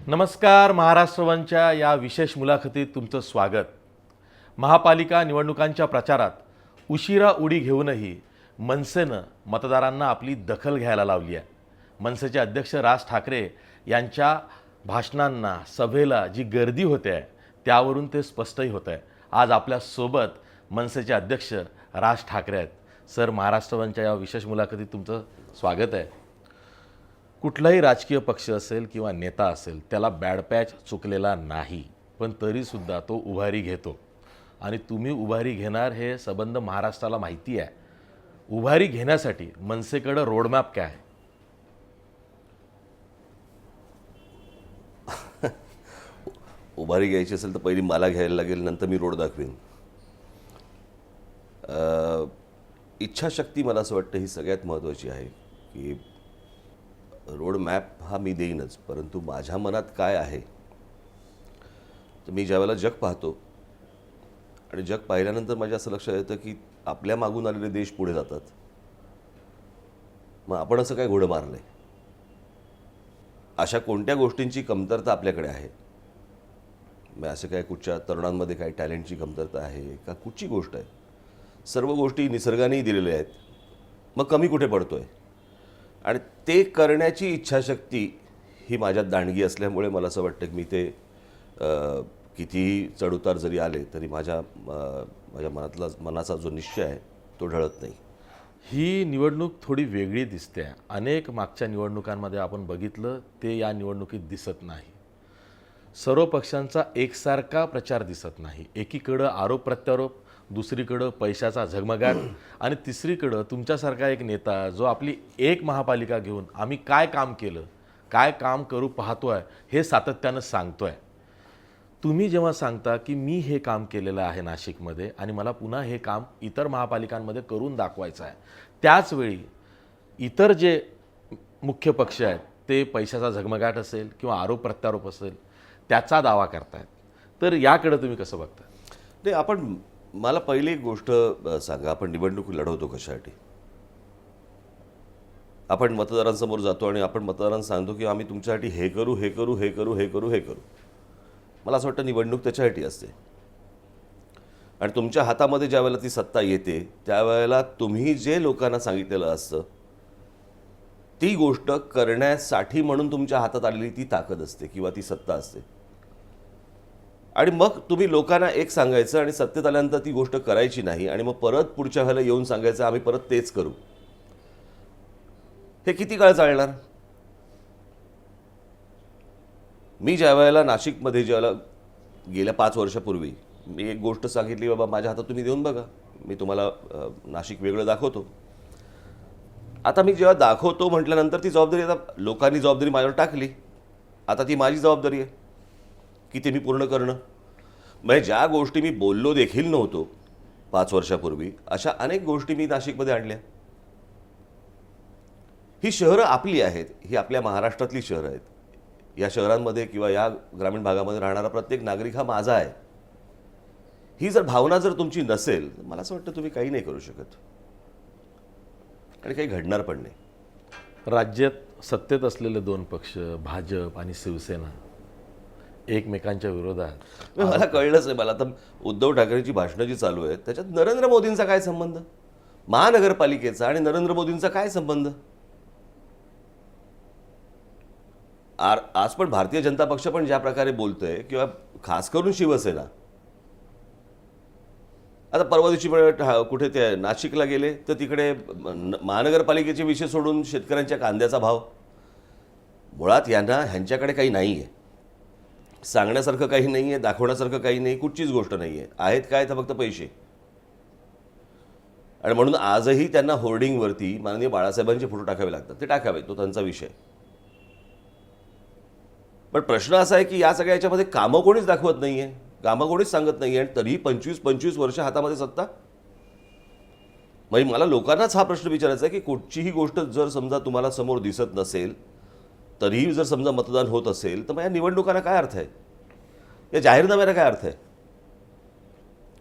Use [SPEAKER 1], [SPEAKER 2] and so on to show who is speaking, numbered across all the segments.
[SPEAKER 1] नमस्कार. महाराष्ट्रवनच्या या विशेष मुलाखतीत तुमचं स्वागत. महापालिका निवडणुकांच्या प्रचारात उशिरा उडी घेऊनही मनसेनं मतदारांना आपली दखल घ्यायला लावली आहे. मनसेचे अध्यक्ष राज ठाकरे यांच्या भाषणांना, सभेला जी गर्दी होते आहे त्यावरून ते स्पष्टही होत आहे. आज आपल्यासोबत मनसेचे अध्यक्ष राज ठाकरे आहेत. सर, महाराष्ट्रवनच्या या विशेष मुलाखतीत तुमचं स्वागत आहे. कुठलाही राजकीय पक्ष असेल किंवा नेता असेल त्याला बॅड पॅच चुकलेला नाही, पण तरीसुद्धा तो उभारी घेतो आणि तुम्ही उभारी घेणार हे संबंध महाराष्ट्राला माहिती आहे. उभारी घेण्यासाठी मनसेकडे रोडमॅप काय आहे?
[SPEAKER 2] उभारी घ्यायची असेल तर पहिली मला घ्यायला लागेल, नंतर मी रोड दाखवेन. इच्छाशक्ती मला असं वाटतं ही सगळ्यात महत्त्वाची आहे. की रोड मॅप हा मी देईनच, परंतु माझ्या मनात काय आहे तर मी ज्यावेळेला जग पाहतो आणि जग पाहिल्यानंतर माझ्या असं लक्षात येतं की आपल्या मागून आलेले देश पुढे जातात, मग आपण असं काय घोडं मारलं आहे? अशा कोणत्या गोष्टींची कमतरता आपल्याकडे आहे? मग असं काय कुठच्या तरुणांमध्ये काय टॅलेंटची कमतरता आहे का? कुठची गोष्ट आहे? सर्व गोष्टी निसर्गानेही दिलेल्या आहेत, मग कमी कुठे पडतो आहे? आणि ते करण्याची इच्छाशक्ती ही माझ्यात दांडगी असल्यामुळे मला असं वाटतं की मी ते कितीही चढउतार जरी आले तरी माझ्या मनाचा जो निश्चय आहे तो ढळत नाही.
[SPEAKER 1] ही निवडणूक थोडी वेगळी दिसते. अनेक मागच्या निवडणुकांमध्ये आपण बघितलं ते या निवडणुकीत दिसत नाही. सर्व पक्षांचा एकसारखा प्रचार दिसत नाही. एकीकडं आरोप प्रत्यारोप, दुसरीकडं पैशाचा झगमगाट आणि तिसरीकडं तुमच्यासारखा एक नेता जो आपली एक महापालिका घेऊन आम्ही काय काम केलं, काय काम करू पाहतोय हे सातत्यानं सांगतोय. तुम्ही जेव्हा सांगता की मी हे काम केलेलं आहे नाशिकमध्ये आणि मला पुन्हा हे काम इतर महापालिकांमध्ये करून दाखवायचं आहे, त्याचवेळी इतर जे मुख्य पक्ष आहेत ते पैशाचा झगमगाट असेल किंवा आरोप प्रत्यारोप असेल त्याचा दावा करतायत, तर याकडे तुम्ही कसं बघता?
[SPEAKER 2] नाही, मला पहिली एक गोष्ट सांगा, आपण निवडणूक लढवतो कशासाठी? आपण मतदारांसमोर जातो आणि आपण मतदारांना सांगतो की आम्ही तुमच्यासाठी हे करू, हे करू, हे करू, हे करू, हे करू. मला असं वाटतं निवडणूक त्याच्यासाठी असते. आणि तुमच्या हातामध्ये ज्या वेळेला ती सत्ता येते त्यावेळेला तुम्ही जे लोकांना सांगितलेलं असतं ती गोष्ट करण्यासाठी म्हणून तुमच्या हातात आलेली ती ताकद असते किंवा ती सत्ता असते. आणि मग तुम्ही लोकांना एक सांगायचं आणि सत्तेत आल्यानंतर ती गोष्ट करायची नाही आणि मग परत पुढच्या वेळेला येऊन सांगायचं आम्ही परत तेच करू. हे किती काळ चालणार? मी ज्या वेळेला नाशिकमध्ये गेल्या 5 वर्षापूर्वी मी एक गोष्ट सांगितली, बाबा माझ्या हातात तुम्ही देऊन बघा, मी तुम्हाला नाशिक वेगळं दाखवतो. आता मी जेव्हा दाखवतो म्हटल्यानंतर ती जबाबदारी आता लोकांनी जबाबदारी माझ्यावर टाकली, आता ती माझी जबाबदारी आहे की ते मी पूर्ण करणं. म्हणजे ज्या गोष्टी मी बोललो देखील नव्हतो 5 वर्षापूर्वी अशा अनेक गोष्टी मी नाशिकमध्ये आणल्या. ही शहरं आपली आहेत, ही आपल्या महाराष्ट्रातली शहरं आहेत. या शहरांमध्ये किंवा या ग्रामीण भागामध्ये राहणारा प्रत्येक नागरिक हा माझा आहे. ही जर भावना जर तुमची नसेल तर मला असं वाटतं तुम्ही काही नाही करू शकत आणि काही घडणार पण नाही.
[SPEAKER 1] राज्यात सत्तेत असलेले 2 पक्ष भाजप आणि शिवसेना एकमेकांच्या विरोधात.
[SPEAKER 2] मला कळलंच नाही. मला तर उद्धव ठाकरेंची भाषणं जी चालू आहेत त्याच्यात नरेंद्र मोदींचा काय संबंध? महानगरपालिकेचा आणि नरेंद्र मोदींचा काय संबंध? आज पण भारतीय जनता पक्ष पण ज्या प्रकारे बोलतोय किंवा खास करून शिवसेना, आता परवा दिवशी कुठे ते नाशिकला गेले तर तिकडे महानगरपालिकेचे विषय सोडून शेतकऱ्यांच्या कांद्याचा भाव, मुळात ह्यांच्याकडे काही नाही आहे, सांगण्यासारखं काही नाही आहे, दाखवण्यासारखं काही नाही, कुठचीच गोष्ट नाही आहे. आहेत काय तर फक्त पैसे. आणि म्हणून आजही त्यांना होर्डिंगवरती माननीय बाळासाहेबांचे फोटो टाकावे लागतात. ते टाकावे, तो त्यांचा विषय. पण प्रश्न असा आहे की या सगळ्या याच्यामध्ये कामं कोणीच दाखवत नाही आहे, कामं कोणीच सांगत नाही आहे आणि तरीही 25 वर्ष हातामध्ये सत्ता. म्हणजे मला लोकांनाच हा प्रश्न विचारायचा आहे की कुठचीही गोष्ट जर समजा तुम्हाला समोर दिसत नसेल तरीही जर समजा मतदान होत असेल तर मग या निवडणुकांना काय अर्थ आहे? या जाहीरनाम्याला काय अर्थ आहे?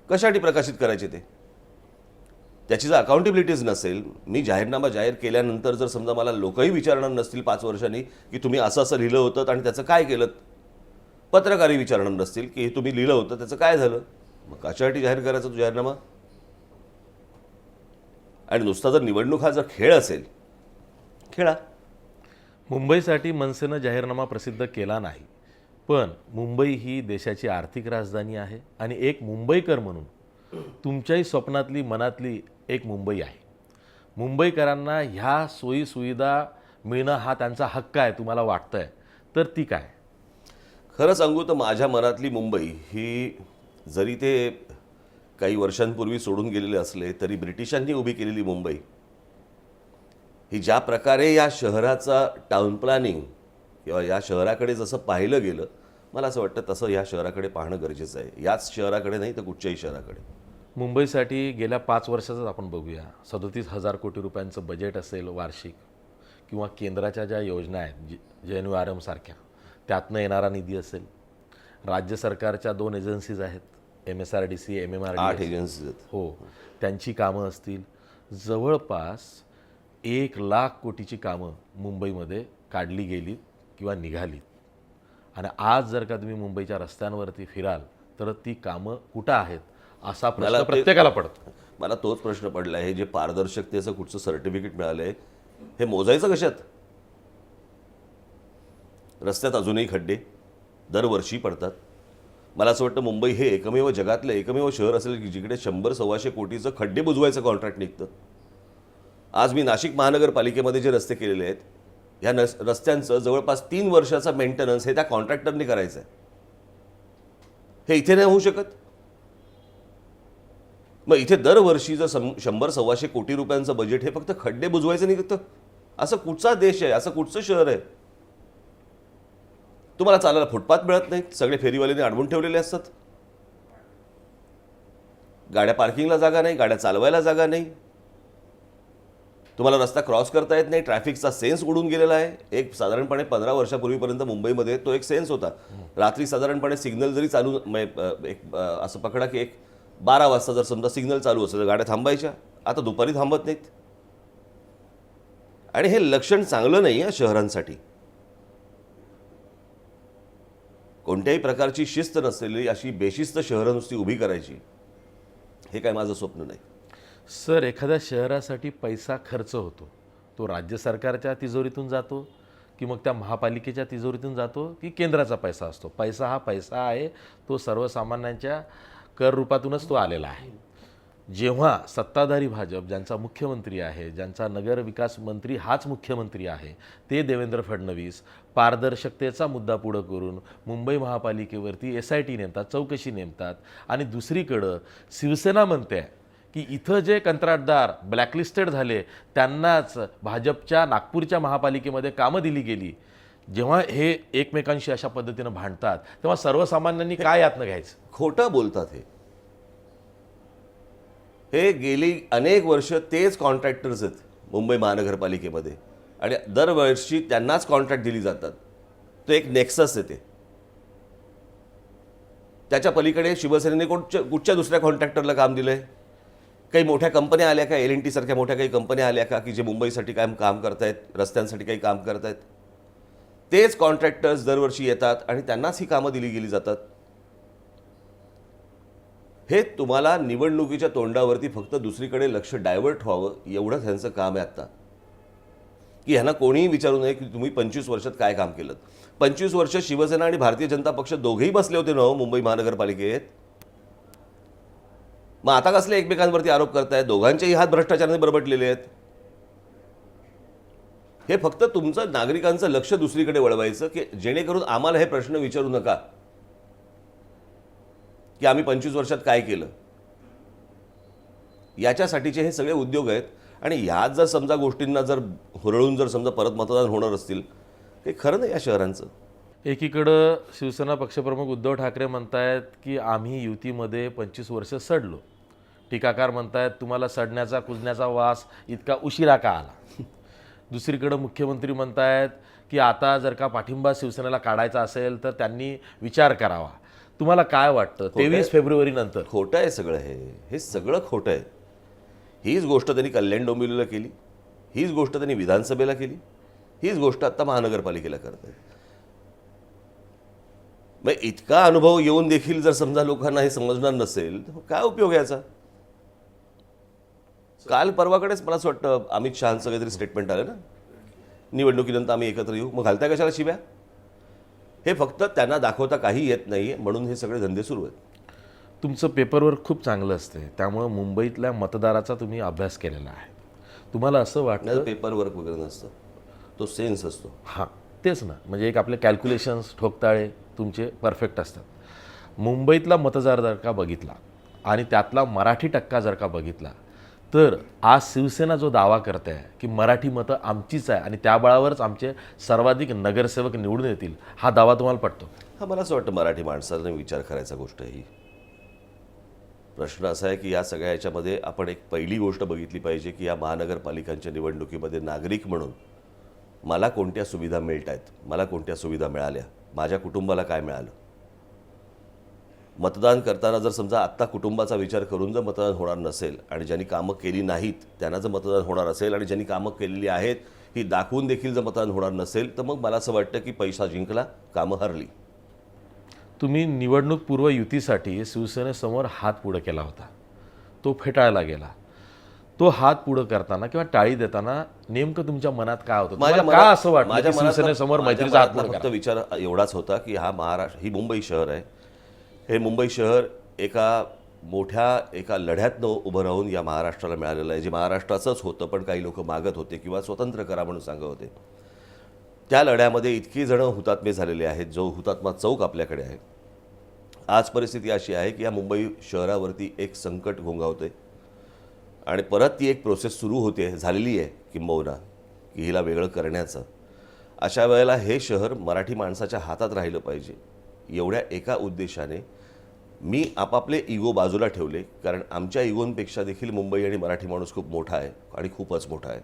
[SPEAKER 2] कशासाठी प्रकाशित करायचे ते? त्याची जर अकाउंटेबिलिटीज नसेल, मी जाहीरनामा जाहीर केल्यानंतर जर समजा मला लोकही विचारणार नसतील 5 वर्षांनी की तुम्ही असं असं लिहिलं होतं आणि त्याचं काय केलं, पत्रकारही विचारणार नसतील की हे तुम्ही लिहिलं होतं त्याचं काय झालं, मग कशासाठी जाहीर करायचा तो जाहीरनामा. आणि नुसता जर निवडणूक हा जर खेळ असेल, खेळा.
[SPEAKER 1] मुंबईसाठी मनसेनं जाहीरनामा प्रसिद्ध केला नाही, पण मुंबई ही देशाची आर्थिक राजधानी आहे आणि एक मुंबईकर म्हणून तुमच्याही स्वप्नातली मनातली एक मुंबई आहे. मुंबईकरांना ह्या सोयीसुविधा मिळणं हा त्यांचा हक्क आहे तुम्हाला वाटतंय तर ती काय?
[SPEAKER 2] खरं सांगू तर माझ्या मनातली मुंबई ही, जरी ते काही वर्षांपूर्वी सोडून गेलेले असले तरी ब्रिटिशांनी उभी केलेली मुंबई ही ज्या प्रकारे या शहराचा टाउन प्लॅनिंग किंवा या शहराकडे जसं पाहिलं गेलं, मला असं वाटतं तसं या शहराकडे पाहणं गरजेचं आहे. याच शहराकडे नाही तर कुठच्याही शहराकडे.
[SPEAKER 1] मुंबईसाठी गेल्या 5 वर्षाचंच आपण बघूया. 37,000 कोटी रुपयांचं बजेट असेल वार्षिक, किंवा केंद्राच्या ज्या योजना आहेत JNURM सारख्या, त्यातनं येणारा निधी असेल. राज्य सरकारच्या 2 एजन्सीज आहेत, MSRDC,
[SPEAKER 2] 8
[SPEAKER 1] MMRDC.
[SPEAKER 2] एजन्सीज आहेत.
[SPEAKER 1] हो, त्यांची कामं असतील. जवळपास 1,00,000 कोटीची कामं मुंबईमध्ये काढली गेलीत किंवा निघालीत. आणि आज जर का तुम्ही मुंबईच्या रस्त्यांवरती फिराल तर ती कामं कुठं आहेत असा प्रश्न प्रत्येकाला पडतो.
[SPEAKER 2] मला तोच प्रश्न पडला आहे. जे पारदर्शकतेचं कुठचं सर्टिफिकेट मिळालंय हे मोजायचं कशात? रस्त्यात अजूनही खड्डे दरवर्षी पडतात. मला असं वाटतं मुंबई हे जगातलं एकमेव शहर असेल की जिकडे 100-125 कोटीचं खड्डे बुजवायचं कॉन्ट्रॅक्ट निघतं. आज मी नाशिक महानगरपालिकेमध्ये जे रस्ते केलेले आहेत, ह्या रस्त्यांचं जवळपास 3 वर्षाचा मेंटेनन्स हे त्या कॉन्ट्रॅक्टरने करायचं आहे. हे इथे नाही होऊ शकत. मग इथे दरवर्षी जर 100-125 कोटी रुपयांचं बजेट हे फक्त खड्डे बुजवायचं निघतं, असं कुठचा देश आहे, असं कुठचं शहर आहे? तुम्हाला चालायला फुटपाथ मिळत नाहीत, सगळे फेरीवाल्याने अडवून ठेवलेले असतात. गाड्या पार्किंगला जागा नाही, गाड्या चालवायला जागा नाही. तुम्हाला रस्ता क्रॉस करता येत नाही. ट्रॅफिकचा सेन्स उडून गेलेला आहे. एक साधारणपणे 15 वर्षापूर्वीपर्यंत मुंबईमध्ये तो एक सेन्स होता. रात्री साधारणपणे सिग्नल जरी चालू, असं पकडा की 12 वाजता जर समजा सिग्नल चालू असेल तर गाड्या थांबायच्या. आता दुपारी थांबत नाहीत. आणि हे लक्षण चांगलं नाही आहे शहरांसाठी. कोणत्याही प्रकारची शिस्त नसलेली अशी बेशिस्त शहरं नुसती उभी करायची, हे काय माझं स्वप्न नाही.
[SPEAKER 1] सर, एखाद्या शहरासाठी पैसा खर्च होतो, तो राज्य सरकारच्या तिजोरीतून जातो की मग त्या महापालिकेच्या तिजोरीतून जातो की केंद्राचा पैसा असतो? पैसा हा पैसा आहे, तो सर्वसामान्यांच्या कर रूपातूनच तो आलेला आहे. जेव्हा सत्ताधारी भाजप, ज्यांचा मुख्यमंत्री आहे, ज्यांचा नगर विकास मंत्री हाच मुख्यमंत्री आहे, ते देवेंद्र फडणवीस पारदर्शकतेचा मुद्दा पुढं करून मुंबई महापालिकेवरती SIT नेमतात, चौकशी नेमतात. आणि दुसरीकडं शिवसेना म्हणते की इथं जे कंत्राटदार ब्लॅकलिस्टेड झाले त्यांनाच भाजपच्या नागपूरच्या महापालिकेमध्ये कामं दिली गेली. जेव्हा हे एकमेकांशी अशा पद्धतीनं भांडतात तेव्हा सर्वसामान्यांनी काय यातनं घ्यायचं?
[SPEAKER 2] खोटं बोलतात. हे गेली अनेक वर्ष तेच कॉन्ट्रॅक्टर्स आहेत मुंबई महानगरपालिकेमध्ये आणि दरवर्षी त्यांनाच कॉन्ट्रॅक्ट दिली जातात. तो एक नेक्सस आहे. ते त्याच्या पलीकडे शिवसेनेने कुठच्या दुसऱ्या कॉन्ट्रॅक्टरला काम दिलंय? काही मोठ्या कंपन्या आल्या का? L&T सारख्या मोठ्या काही कंपन्या आल्या का की जे मुंबईसाठी काम करतायत, रस्त्यांसाठी काही काम करतायत? तेच कॉन्ट्रॅक्टर्स दरवर्षी येतात आणि त्यांनाच ही कामं दिली गेली जातात. हे तुम्हाला निवडणुकीच्या तोंडावरती फक्त दुसरीकडे लक्ष डायव्हर्ट व्हावं एवढंच ह्यांचं काम आहे आता. की ह्यांना कोणीही विचारू नये की तुम्ही 25 वर्षात काय काम केलं. 25 वर्ष शिवसेना आणि भारतीय जनता पक्ष दोघेही बसले होते ना मुंबई महानगरपालिकेत. मग आता कसले एकमेकांवरती आरोप करतायत? दोघांचेही हात भ्रष्टाचाराने बरबटलेले आहेत. हे फक्त तुमचं नागरिकांचं लक्ष दुसरीकडे वळवायचं की जेणेकरून आम्हाला हे प्रश्न विचारू नका की आम्ही 25 वर्षात काय केलं. याच्यासाठीचे हे सगळे उद्योग आहेत. आणि ह्यात जर समजा गोष्टींना जर हुरळून जर समजा परत मतदान होणार असतील, हे खरं नाही या शहरांचं.
[SPEAKER 1] एकीकडं शिवसेना पक्षप्रमुख उद्धव ठाकरे म्हणतायत की आम्ही युतीमध्ये 25 वर्ष सडलो. टीकाकार म्हणतायत तुम्हाला सडण्याचा कुजण्याचा वास इतका उशिरा का आला. दुसरीकडं मुख्यमंत्री म्हणतायत की आता जर का पाठिंबा शिवसेनेला काढायचा असेल तर त्यांनी विचार करावा. तुम्हाला काय वाटतं 23 फेब्रुवारी नंतर?
[SPEAKER 2] खोटं आहे सगळं. हे सगळं खोटं आहे. हीच गोष्ट त्यांनी कल्याण डोंबिवलीला केली, हीच गोष्ट त्यांनी विधानसभेला केली, हीच गोष्ट आता महानगरपालिकेला करत आहेत. मग इतका अनुभव येऊन देखील जर समजा लोकांना हे समजणार नसेल तर काय उपयोग याचा? काल परवाकडेच मला असं वाटतं अमित शहांचं काहीतरी स्टेटमेंट आलं ना, निवडणुकीनंतर आम्ही एकत्र येऊ. मग घालताय कशाला शिव्या? हे फक्त त्यांना दाखवता काही येत नाही म्हणून हे सगळे धंदे सुरू आहेत.
[SPEAKER 1] तुमचं पेपरवर्क खूप चांगलं असते, त्यामुळं मुंबईतल्या मतदाराचा तुम्ही अभ्यास केलेला आहे. तुम्हाला असं वाटतं
[SPEAKER 2] पेपर वर्क वगैरे नसतं, तो सेन्स असतो.
[SPEAKER 1] हां, तेच ना, म्हणजे एक आपले कॅल्क्युलेशन्स ठोकताळे तुमचे परफेक्ट असतात. मुंबईतला मतदार जर का बघितला आणि त्यातला मराठी टक्का जर का बघितला तर आज शिवसेना जो दावा करते आहे की मराठी मतं आमचीच आहे आणि त्या बळावरच आमचे सर्वाधिक नगरसेवक निवडून येतील, हा दावा तुम्हाला पटतो?
[SPEAKER 2] हा, मला असं वाटतं मराठी माणसाने विचार करायचा गोष्ट आहे ही. प्रश्न असा आहे की या सगळ्या याच्यामध्ये आपण एक पहिली गोष्ट बघितली पाहिजे की या महानगरपालिकांच्या निवडणुकीमध्ये नागरिक म्हणून मला कोणत्या सुविधा मिळत आहेत, मला कोणत्या सुविधा मिळाल्या, माझ्या कुटुंबाला काय मिळालं. मतदान करताना जर समजा आत्ता कुटुंबाचा विचार करून जर मतदान होणार नसेल आणि ज्यांनी कामं केली नाहीत त्यांना जर मतदान होणार असेल आणि ज्यांनी कामं केलेली आहेत ही दाखवून देखील जर मतदान होणार नसेल तर मग मला असं वाटतं की पैसा जिंकला, कामं हरली.
[SPEAKER 1] तुम्ही निवडणूक पूर्व युतीसाठी शिवसेनेसमोर हात पुढे केला होता, तो फेटाळला गेला. तो हात पुढे करताना किंवा टाळी देताना नेमकं तुमच्या मनात काय होतं? तुम्हाला का असं वाटतं की शिवसेनेसमोर मैत्रीचा हात पुढे
[SPEAKER 2] फक्त विचार एवढाच होता की हा महाराष्ट्र, ही मुंबई शहर आहे. हे मुंबई शहर एका लढ्यातनं उभं राहून या महाराष्ट्राला मिळालेलं आहे, जे महाराष्ट्राचंच होतं पण काही लोक मागत होते किंवा स्वतंत्र करा म्हणून सांगत होते. त्या लढ्यामध्ये इतकी जणं हुतात्मे झालेले आहेत, जो हुतात्मा चौक आपल्याकडे आहे. आज परिस्थिती अशी आहे की या मुंबई शहरावरती एक संकट घोंगावते आणि परत ती एक प्रोसेस सुरू होते, झालेली आहे किंबहुना, की हिला वेगळं करण्याचं. अशा वेळेला हे शहर मराठी माणसाच्या हातात राहिलं पाहिजे, एवढ्या एका उद्देशाने मी आपापले इगो बाजूला ठेवले. कारण आमच्या इगोंपेक्षा देखील मुंबई आणि मराठी माणूस खूप मोठा आहे आणि खूपच मोठा आहे.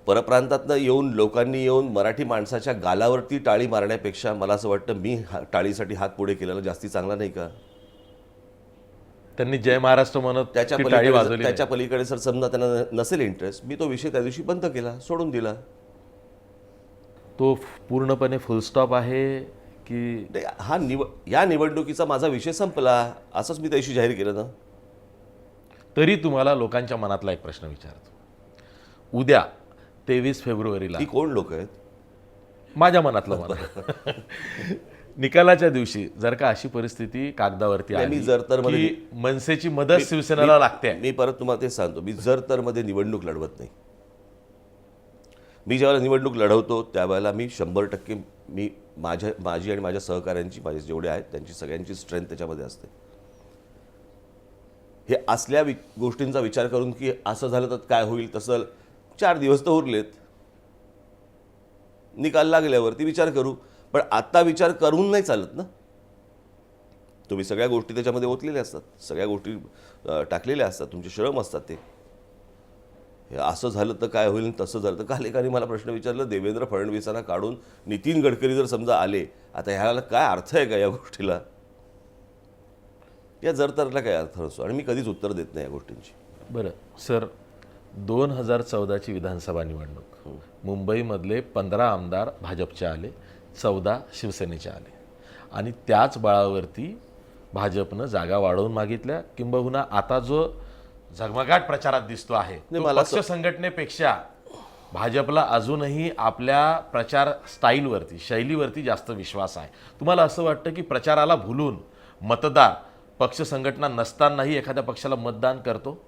[SPEAKER 2] परप्रांतातनं लोकांनी येऊन मराठी माणसाच्या गालावरती टाळी मारण्यापेक्षा मला असं वाटतं मी टाळीसाठी हात पुढे केलेला जास्ती चांगला नाही का?
[SPEAKER 1] त्यांनी जय महाराष्ट्र म्हणत
[SPEAKER 2] त्याच्या पलीकडे सर समजा त्यांना नसेल इंटरेस्ट, मी तो विषय त्या दिवशी बंद केला, सोडून दिला.
[SPEAKER 1] तो पूर्णपणे फुलस्टॉप आहे की
[SPEAKER 2] या निवडणुकीचा माझा विषय संपला असंच मी त्याशी जाहीर केलं ना.
[SPEAKER 1] तरी तुम्हाला लोकांच्या मनातला एक प्रश्न विचारतो. उद्या 23 फेब्रुवारीला
[SPEAKER 2] ही कोण लोक आहेत?
[SPEAKER 1] माझ्या मनातलं मत निकालाच्या दिवशी जर का अशी परिस्थिती कागदावरती आली की मनसेची मदत शिवसेनेला लागते,
[SPEAKER 2] मी परत तुम्हाला तेच सांगतो, मी जर तर मध्ये निवडणूक लढवत नाही. मी ज्यावेळेला निवडणूक लढवतो त्यावेळेला मी 100% मी माझी आणि माझ्या सहकाऱ्यांची, माझे जेवढे आहेत त्यांची सगळ्यांची स्ट्रेंथ त्याच्यामध्ये असते. हे असल्या गोष्टींचा विचार करून की असं झालं तर काय होईल, तसं 4 दिवस तर उरलेत, निकाल लागल्यावरती विचार करू. पण आत्ता विचार करून नाही चालत ना. तुम्ही सगळ्या गोष्टी त्याच्यामध्ये ओतलेल्या असतात, सगळ्या गोष्टी टाकलेल्या असतात, तुमचे श्रम असतात. ते असं झालं तर काय होईल, तसं झालं तर. काल एकाने मला प्रश्न विचारला, देवेंद्र फडणवीसांना काढून नितीन गडकरी जर समजा आले, आता ह्याला काय अर्थ आहे का या गोष्टीला? या जर तरला काय अर्थ नसतो आणि मी कधीच उत्तर देत नाही या गोष्टींची.
[SPEAKER 1] बरं सर, 2014ची विधानसभा निवडणूक, मुंबईमधले 15 आमदार भाजपचे आले, 14 शिवसेनेचे आले आणि त्याच बळावरती भाजपनं जागा वाढवून मागितल्या. किंबहुना आता जो झगमगाट प्रचारात दिसतो आहे पक्ष संघटनेपेक्षा भाजपला अजूनही आपल्या प्रचार स्टाईलवरती, शैलीवरती जास्त विश्वास आहे. तुम्हाला असं वाटतं की प्रचाराला भुलून मतदार पक्ष संघटना नसतानाही एखाद्या पक्षाला मतदान करतो?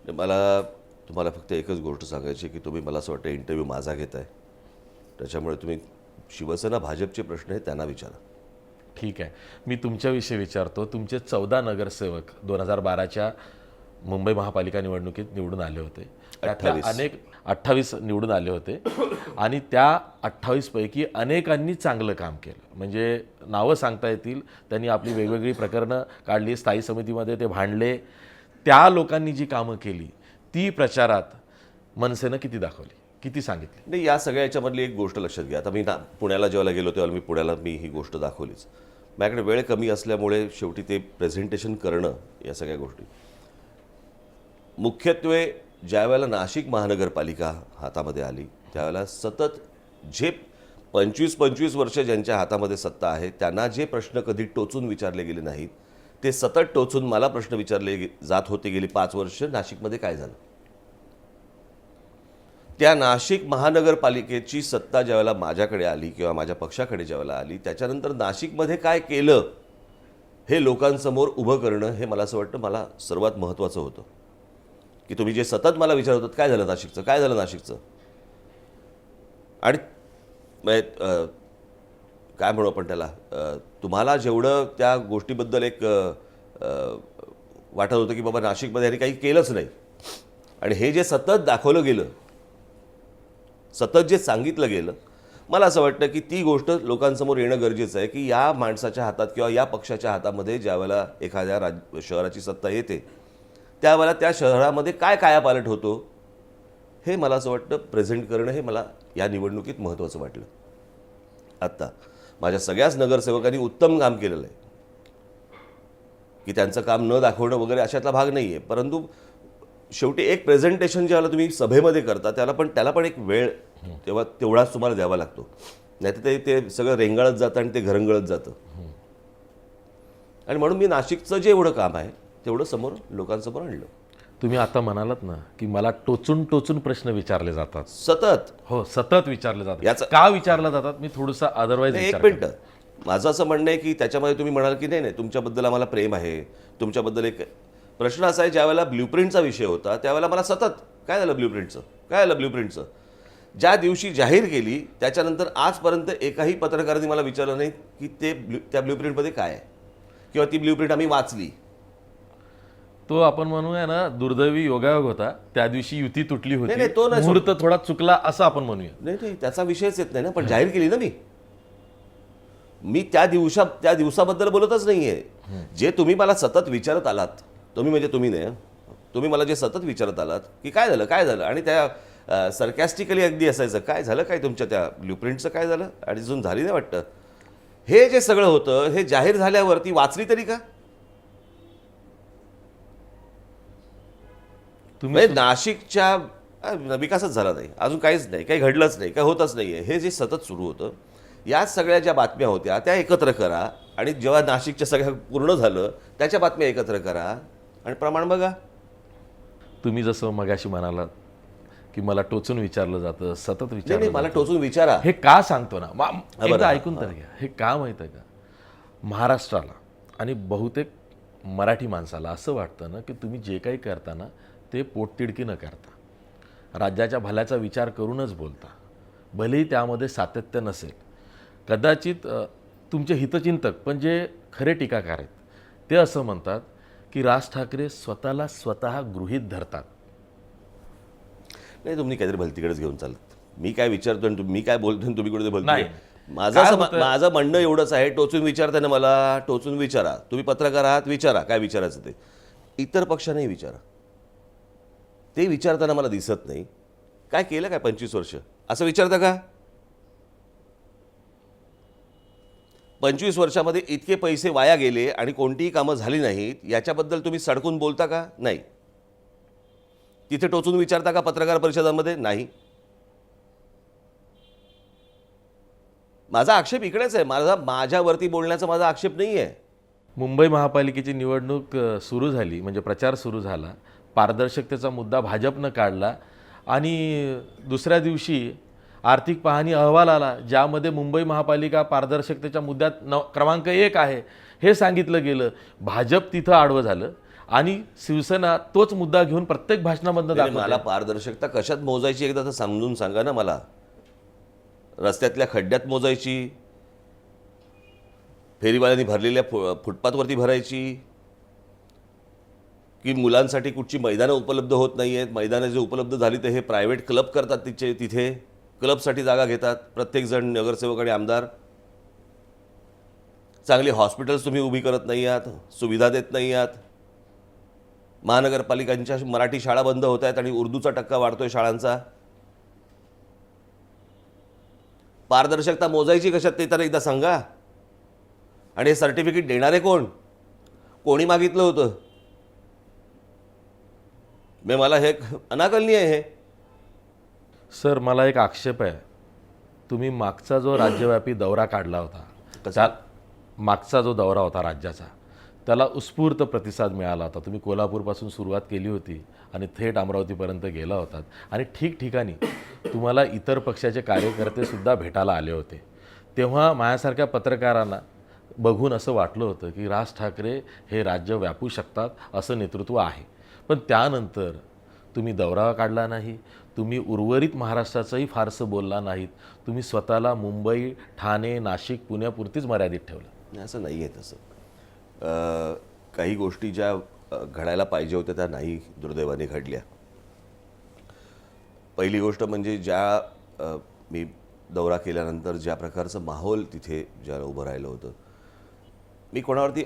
[SPEAKER 2] मला तुम्हाला फक्त एकच गोष्ट सांगायची की तुम्ही, मला असं वाटतं इंटरव्ह्यू माझा घेत आहे, त्याच्यामुळे तुम्ही शिवसेना भाजपचे प्रश्न आहेत त्यांना विचारा.
[SPEAKER 1] ठीक आहे, मी तुमच्याविषयी विचारतो. तुमचे 14 नगरसेवक 2012च्या मुंबई महापालिका निवडणुकीत निवडून आले होते. त्यातल्या 28 निवडून आले होते आणि त्या 28 पैकी अनेकांनी चांगलं काम केलं. म्हणजे नावं सांगता येतील. त्यांनी आपली वेगवेगळी प्रकरणं काढली, स्थायी समितीमध्ये ते भांडले. त्या लोकांनी जी कामं केली ती प्रचारात मनसेनं किती दाखवली, किती सांगितली?
[SPEAKER 2] नाही, या सगळ्या याच्यामधली एक गोष्ट लक्षात घ्या. आता मी पुण्याला जेव्हा गेलो तेव्हा पुण्याला मी ही गोष्ट दाखवलीच. माझ्याकडे वेळ कमी असल्यामुळे शेवटी ते प्रेझेंटेशन करणं, या सगळ्या गोष्टी मुख्यत्वे ज्या वेळेला नाशिक महानगरपालिका हातामध्ये आली त्यावेळेला सतत जे 25 वर्ष ज्यांच्या हातामध्ये सत्ता आहे त्यांना जे प्रश्न कधी टोचून विचारले गेले नाहीत ते सतत टोचून मला प्रश्न विचारले जात होते गेली 5 वर्ष. नाशिकमध्ये काय झालं? त्या नाशिक महानगरपालिकेची सत्ता ज्यावेळेला माझ्याकडे आली किंवा माझ्या पक्षाकडे ज्यावेळेला आली त्याच्यानंतर नाशिकमध्ये काय केलं हे लोकांसमोर उभं करणं हे मला असं वाटतं मला सर्वात महत्त्वाचं होतं. की तुम्ही जे सतत मला विचारत होतात काय झालं नाशिकचं, काय झालं नाशिकचं, आणि काय म्हणू आपण त्याला, तुम्हाला जेवढं त्या गोष्टीबद्दल एक वाटत होतं की बाबा नाशिकमध्ये यांनी काही केलंच नाही, आणि हे जे सतत दाखवलं गेलं, सतत जे सांगितलं गेलं, मला असं वाटतं की ती गोष्ट लोकांसमोर येणं गरजेचं आहे की या माणसाच्या हातात किंवा या पक्षाच्या हातामध्ये ज्यावेळेला एखाद्या शहराची सत्ता येते त्यावेळेला त्या शहरामध्ये काय कायापालट होतो हे मला असं वाटतं प्रेझेंट करणं हे मला या निवडणुकीत महत्त्वाचं वाटलं. आत्ता माझ्या सगळ्याच नगरसेवकांनी उत्तम काम केलेलं आहे की त्यांचं काम न दाखवणं वगैरे अशातला भाग नाही आहे, परंतु शेवटी एक प्रेझेंटेशन ज्यावेळेला तुम्ही सभेमध्ये करता त्याला पण एक वेळ तेवढाच तुम्हाला द्यावा लागतो, नाहीतर ते सगळं रेंगाळत जातं आणि ते घरंगळत जातं. आणि म्हणून मी नाशिकचं जे एवढं काम आहे तेवढं समोर लोकांसमोर आणलं.
[SPEAKER 1] तुम्ही आता म्हणालात ना की मला टोचून टोचून प्रश्न विचारले जातात,
[SPEAKER 2] सतत.
[SPEAKER 1] हो, सतत विचारले जातात.
[SPEAKER 2] याचं-
[SPEAKER 1] का विचारले जातात मी थोडंसं अदरवाईज
[SPEAKER 2] एक मिनटं, माझं असं म्हणणं आहे की त्याच्यामध्ये तुम्ही म्हणाल की नाही तुमच्याबद्दल आम्हाला प्रेम आहे, तुमच्याबद्दल एक प्रश्न असा आहे. ज्यावेळेला ब्ल्यूप्रिंटचा विषय होता त्यावेळेला मला सतत काय झालं ब्ल्यूप्रिंटचं ज्या दिवशी जाहीर केली त्याच्यानंतर आजपर्यंत एकाही पत्रकारांनी मला विचारलं नाही की त्या ब्ल्यूप्रिंटमध्ये काय आहे किंवा ती ब्ल्यूप्रिंट आम्ही वाचली.
[SPEAKER 1] तो आपण म्हणूया ना दुर्दैवी योगायोग होता, त्या दिवशी युती तुटली होती,
[SPEAKER 2] नाही, तो नाही
[SPEAKER 1] मुहूर्त थोडा चुकला असं आपण म्हणूया.
[SPEAKER 2] नाही त्याचा विषयच येत नाही ना, पण जाहीर केली ना मी त्या दिवसाबद्दल बोलतच नाहीये. जे तुम्ही मला सतत विचारत आलात, तुम्ही म्हणजे तुम्ही नाही, तुम्ही मला जे सतत विचारत आलात की काय झालं आणि त्या सरकॅस्टिकली अगदी असायचं काय झालं काय तुमच्या त्या ब्ल्यूप्रिंटचं काय झालं आणि अजून झाली नाही वाटतं, हे जे सगळं होतं हे जाहीर झाल्यावरती वाचली तरी का? म्हणजे नाशिकच्या विकासच झाला नाही, अजून काहीच नाही, काही घडलंच नाही, काही होतच नाहीये, हे जे सतत सुरू होतं या सगळ्या ज्या बातम्या होत्या त्या एकत्र करा आणि जेव्हा नाशिकच्या सगळ्या पूर्ण झालं त्याच्या बातम्या एकत्र करा आणि प्रमाण बघा.
[SPEAKER 1] तुम्ही जसं मगाशी म्हणालात की मला टोचून विचारलं जातं, सतत
[SPEAKER 2] नाही
[SPEAKER 1] विचारलं
[SPEAKER 2] मला
[SPEAKER 1] जातं.
[SPEAKER 2] टोचून विचारा.
[SPEAKER 1] हे का सांगतो ना
[SPEAKER 2] बरं,
[SPEAKER 1] एकदा ऐकून तर घ्या. हे का माहित आहे का, महाराष्ट्राला आणि बहुतेक मराठी माणसाला असं वाटतं ना की तुम्ही जे काही करता ना ते पोटतिडकी न करता राज्याच्या भल्याचा विचार करूनच बोलता, भलेही त्यामध्ये सातत्य नसेल. कदाचित तुमचे हितचिंतक पण जे खरे टीकाकार आहेत ते असं म्हणतात की राज ठाकरे स्वतः गृहीत धरतात.
[SPEAKER 2] नाही तुम्ही काहीतरी भलतीकडेच घेऊन चालत. मी काय विचारतो आणि मी काय बोलतो आणि तुम्ही कुठे बोलतो.
[SPEAKER 1] नाही.
[SPEAKER 2] माझं म्हणणं एवढंच आहे, टोचून विचारताना मला टोचून विचारा. तुम्ही पत्रकार आहात, विचारा काय विचारायचं ते. इतर पक्षानेही विचारा. ते विचारताना मला दिसत नाही. काय केलं काय 25 वर्ष असं विचारता का? 25 वर्षामध्ये इतके पैसे वाया गेले आणि कोणतीही कामं झाली नाहीत याच्याबद्दल तुम्ही सडकून बोलता का? नाही. तिथे टोचून विचारता का पत्रकार परिषदांमध्ये? नाही. माझा आक्षेप इकडेच आहे. माझ्यावरती बोलण्याचा माझा आक्षेप नाही आहे.
[SPEAKER 1] मुंबई महापालिकेची निवडणूक सुरू झाली म्हणजे प्रचार सुरू झाला, पारदर्शकतेचा मुद्दा भाजपनं काढला आणि दुसऱ्या दिवशी आर्थिक पाहणी अहवाल आला ज्यामध्ये मुंबई महापालिका पारदर्शकतेच्या मुद्द्यात क्रमांक 1 आहे हे सांगितलं गेलं. भाजप तिथं आडवं झालं आणि शिवसेना तोच मुद्दा घेऊन प्रत्येक भाषणामधनं दाखवते.
[SPEAKER 2] मला पारदर्शकता कशात मोजायची एकदा तर समजून सांगा ना मला. रस्त्यातल्या खड्ड्यात मोजायची, फेरीवाल्यांनी भरलेल्या फुटपाथवरती भरायची, की मुलांसाठी कुठची मैदानं उपलब्ध होत नाही आहेत, मैदानं जे उपलब्ध झाली ते हे प्रायव्हेट क्लब करतात तिथे क्लबसाठी जागा घेतात प्रत्येकजण नगरसेवक आणि आमदार. चांगली हॉस्पिटल्स तुम्ही उभी करत नाही आहात, सुविधा देत नाही आहात. महानगरपालिकांच्या मराठी शाळा बंद होत आहेत आणि उर्दूचा टक्का वाढतोय शाळांचा. पारदर्शकता मोजायची कशात ते तर एकदा सांगा. आणि हे सर्टिफिकेट देणारे कोण, कोणी मागितलं होतं? मला हे अनाकलनीय आहे. हे
[SPEAKER 1] सर मला एक आक्षेप आहे तुम्ही मागचा जो राज्यव्यापी दौरा काढला होता,
[SPEAKER 2] कसा?
[SPEAKER 1] मागचा जो दौरा होता राज्याचा, त्याला उत्स्फूर्त प्रतिसाद मिळाला होता. तुम्ही कोल्हापूरपासून सुरुवात केली होती आणि थेट अमरावतीपर्यंत गेला होतात आणि ठिकठिकाणी तुम्हाला इतर पक्षाचे कार्यकर्तेसुद्धा भेटायला आले होते. तेव्हा माझ्यासारख्या पत्रकारांना बघून असं वाटलं होतं की राज ठाकरे हे राज्य व्यापू शकतात, असं नेतृत्व आहे. पण त्यानंतर तुम्ही दौरा काढला नाही, तुम्ही उर्वरित महाराष्ट्राचंही फारसं बोलला नाहीत, तुम्ही स्वतःला मुंबई, ठाणे, नाशिक, पुण्यापुरतीच मर्यादित ठेवलं.
[SPEAKER 2] नाही, असं नाही आहे तसं. काही गोष्टी ज्या घडायला पाहिजे होत्या त्या नाही दुर्दैवाने घडल्या. पहिली गोष्ट म्हणजे मी दौरा केल्यानंतर ज्या प्रकारचं माहोल तिथे ज्याला उभं राहिलं होतं, मी कोणावरती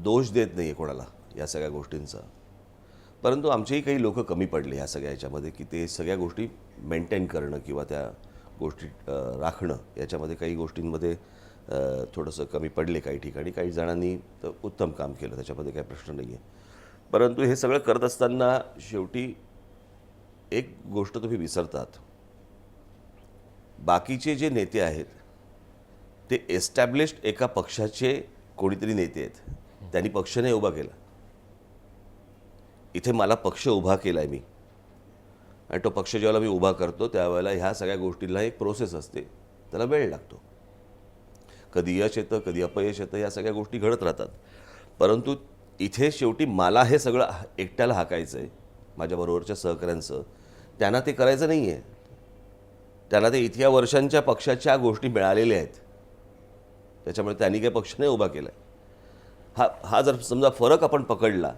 [SPEAKER 2] दोष देत नाही आहे कोणाला या सगळ्या गोष्टींचा, परंतु आमचेही काही लोक कमी पडले ह्या सगळ्या याच्यामध्ये की ते सगळ्या गोष्टी मेंटेन करणं किंवा त्या गोष्टी राखणं याच्यामध्ये काही गोष्टींमध्ये थोडंसं कमी पडले काही ठिकाणी. काही जणांनी तर उत्तम काम केलं, त्याच्यामध्ये काही प्रश्न नाही आहे. परंतु हे सगळं करत असताना शेवटी एक गोष्ट तुम्ही विसरतात. बाकीचे जे नेते आहेत ते एस्टॅब्लिश्ड एका पक्षाचे कोणीतरी नेते आहेत. त्यांनी पक्ष नाही उभा केला. इथे मला पक्ष उभा केला आहे मी, आणि तो पक्ष जेव्हा मी उभा करतो त्यावेळेला ह्या सगळ्या गोष्टींना एक प्रोसेस असते, त्याला वेळ लागतो. कधी यश येतं, कधी अपयश येतं, या सगळ्या गोष्टी घडत राहतात. परंतु इथे शेवटी मला हे सगळं एकट्याला हाकायचं आहे, माझ्याबरोबरच्या सहकाऱ्यांचं. त्यांना ते करायचं नाही आहे. त्यांना ते इतक्या वर्षांच्या पक्षाच्या गोष्टी मिळालेल्या आहेत, त्याच्यामुळे त्यांनी काही पक्ष नाही उभा केला आहे. हा जर समजा फरक आपण पकडला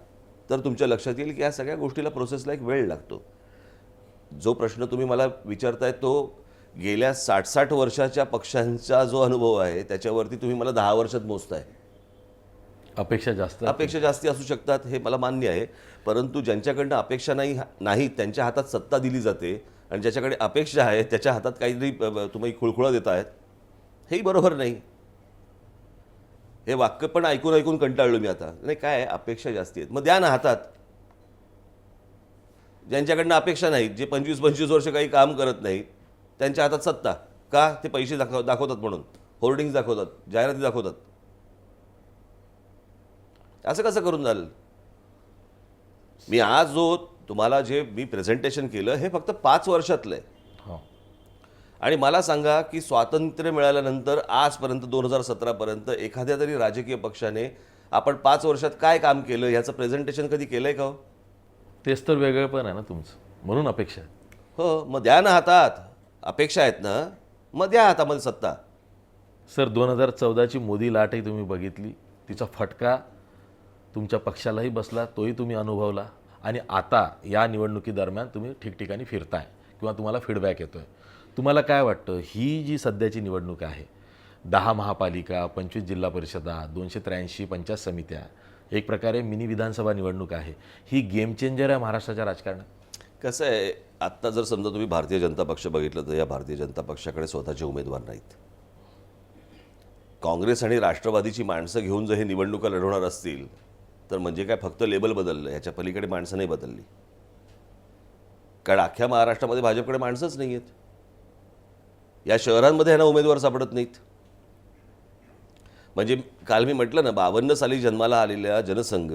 [SPEAKER 2] तर तुमच्या लक्षात येईल की या सगळ्या गोष्टीला प्रोसेसला एक वेळ लागतो. जो प्रश्न तुम्ही मला विचारताय तो गेल्या 60-60 वर्षाच्या पक्षांचा जो अनुभव आहे त्याच्यावरती तुम्ही मला 10 वर्षात मोजताय.
[SPEAKER 1] अपेक्षा जास्ती
[SPEAKER 2] असू शकतात, हे मला मान्य आहे. परंतु ज्यांच्याकडनं अपेक्षा नाही त्यांच्या हातात सत्ता दिली जाते, आणि ज्याच्याकडे अपेक्षा आहे त्याच्या हातात काहीतरी तुम्ही खुळखुळा देत आहेत, हेही बरोबर नाही. हे वाक्य पण ऐकून ऐकून कंटाळलो मी आता. नाही, काय आहे, अपेक्षा जास्ती आहेत, मग द्या ना हातात. ज्यांच्याकडनं अपेक्षा नाहीत, जे 25-25 वर्ष काही काम करत नाहीत, त्यांच्या हातात सत्ता का? ते पैसे दाखवतात म्हणून, होर्डिंग्स दाखवतात, जाहिराती दाखवतात. असं कसं करून झालं? मी आज जो तुम्हाला जे मी प्रेझेंटेशन केलं हे फक्त 5 वर्षातलं आहे. आणि मला सांगा की स्वातंत्र्य मिळाल्यानंतर आजपर्यंत 2017 पर्यंत एखाद्या तरी राजकीय पक्षाने आपण 5 वर्षात काय काम केलं याचं प्रेझेंटेशन कधी केलंय का?
[SPEAKER 1] तेच तर वेगळं पण आहे ना तुमचं, म्हणून अपेक्षा आहे.
[SPEAKER 2] हो, मग द्या ना हातात. अपेक्षा आहेत ना, मग द्या हातामध्ये सत्ता.
[SPEAKER 1] सर, 2014ची मोदी लाटही तुम्ही बघितली, तिचा फटका तुमच्या पक्षालाही बसला, तोही तुम्ही अनुभवला. आणि आता या निवडणुकीदरम्यान तुम्ही ठिकठिकाणी फिरताय किंवा तुम्हाला फीडबॅक येतोय. तुम्हाला काय वाटतं, ही जी सध्याची निवडणूक आहे, 10 महापालिका, 25 जिल्हा परिषदा, 283 पंचायत समित्या, एक प्रकारे मिनी विधानसभा निवडणूक आहे, ही गेम चेंजर आहे महाराष्ट्राच्या राजकारणात?
[SPEAKER 2] कसं आहे, आत्ता जर समजा तुम्ही भारतीय जनता पक्ष बघितलं तर या भारतीय जनता पक्षाकडे स्वतःचे उमेदवार नाहीत. काँग्रेस आणि राष्ट्रवादीची माणसं घेऊन जर हे निवडणुका लढवणार असतील तर म्हणजे काय फक्त लेबल बदललं, याच्या पलीकडे माणसं नाही बदलली. कारण अख्ख्या महाराष्ट्रामध्ये भाजपकडे माणसंच नाही आहेत. या शहरांमध्ये ह्यांना उमेदवार सापडत नाहीत. म्हणजे काल मी म्हटलं ना, 52 साली जन्माला आलेल्या जनसंघ,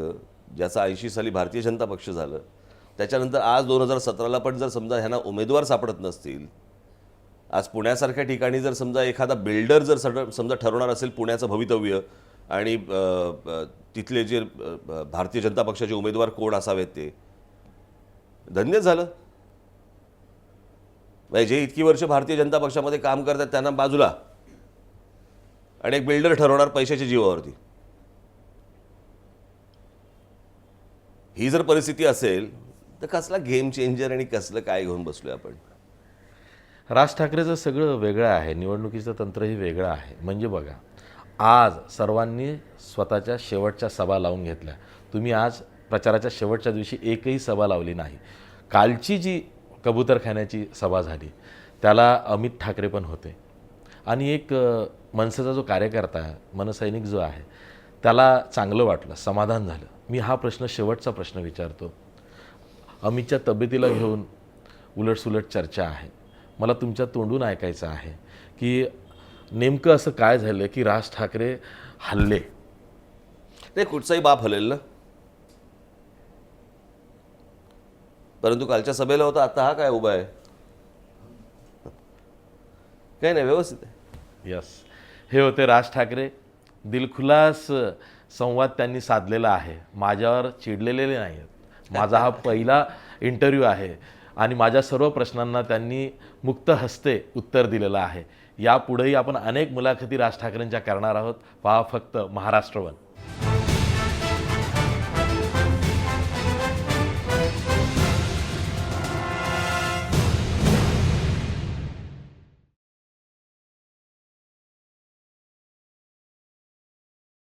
[SPEAKER 2] ज्याचा 80 साली भारतीय जनता पक्ष झालं, त्याच्यानंतर आज 2017ला पण जर समजा ह्यांना उमेदवार सापडत नसतील, आज पुण्यासारख्या ठिकाणी जर समजा एखादा बिल्डर जर समजा ठरवणार असेल पुण्याचं भवितव्य आणि तिथले जे भारतीय जनता पक्षाचे उमेदवार कोण असावेत ते, धन्य झालं. जे इतकी वर्ष भारतीय जनता पक्षामध्ये काम करतात त्यांना बाजूला, आणि एक बिल्डर ठरवणार पैशाच्या जीवावरती. ही जर परिस्थिती असेल तर कसला गेम चेंजर आणि कसलं काय घेऊन बसलोय आपण?
[SPEAKER 1] राज ठाकरेचं सगळं वेगळं आहे, निवडणुकीचं तंत्रही वेगळं आहे. म्हणजे बघा, आज सर्वांनी स्वतःच्या शेवटच्या सभा लावून घेतल्या. तुम्ही आज प्रचाराच्या शेवटच्या दिवशी एकही सभा लावली नाही. कालची जी कबूतरखान्याची सभा झाली त्याला अमित ठाकरे पण होते, आणि एक मनसेचा जो कार्यकर्ता आहे, मनसैनिक जो आहे, त्याला चांगलं वाटलं, समाधान झालं. मी हा प्रश्न, शेवटचा प्रश्न विचारतो. अमितच्या तब्येतीला घेऊन उलटसुलट चर्चा आहे. मला तुमच्या तोंडून ऐकायचं आहे की नेमकं असं काय झालं की राज ठाकरे हल्ले.
[SPEAKER 2] नाही, कुठचाही बाप हलेल ना. परंतु कालच्या सभेला होता, आता हा काय उभा आहे? काही नाही, व्यवस्थित आहे.
[SPEAKER 1] यस, हे होते राज ठाकरे. दिलखुलास संवाद त्यांनी साधलेला आहे. माझ्यावर चिडलेले नाही आहेत. माझा हा पहिला इंटरव्ह्यू आहे आणि माझ्या सर्व प्रश्नांना त्यांनी मुक्त हस्ते उत्तर दिलेलं आहे. यापुढेही आपण अनेक मुलाखती राज ठाकरेंच्या करणार आहोत. पहा फक्त महाराष्ट्र वन.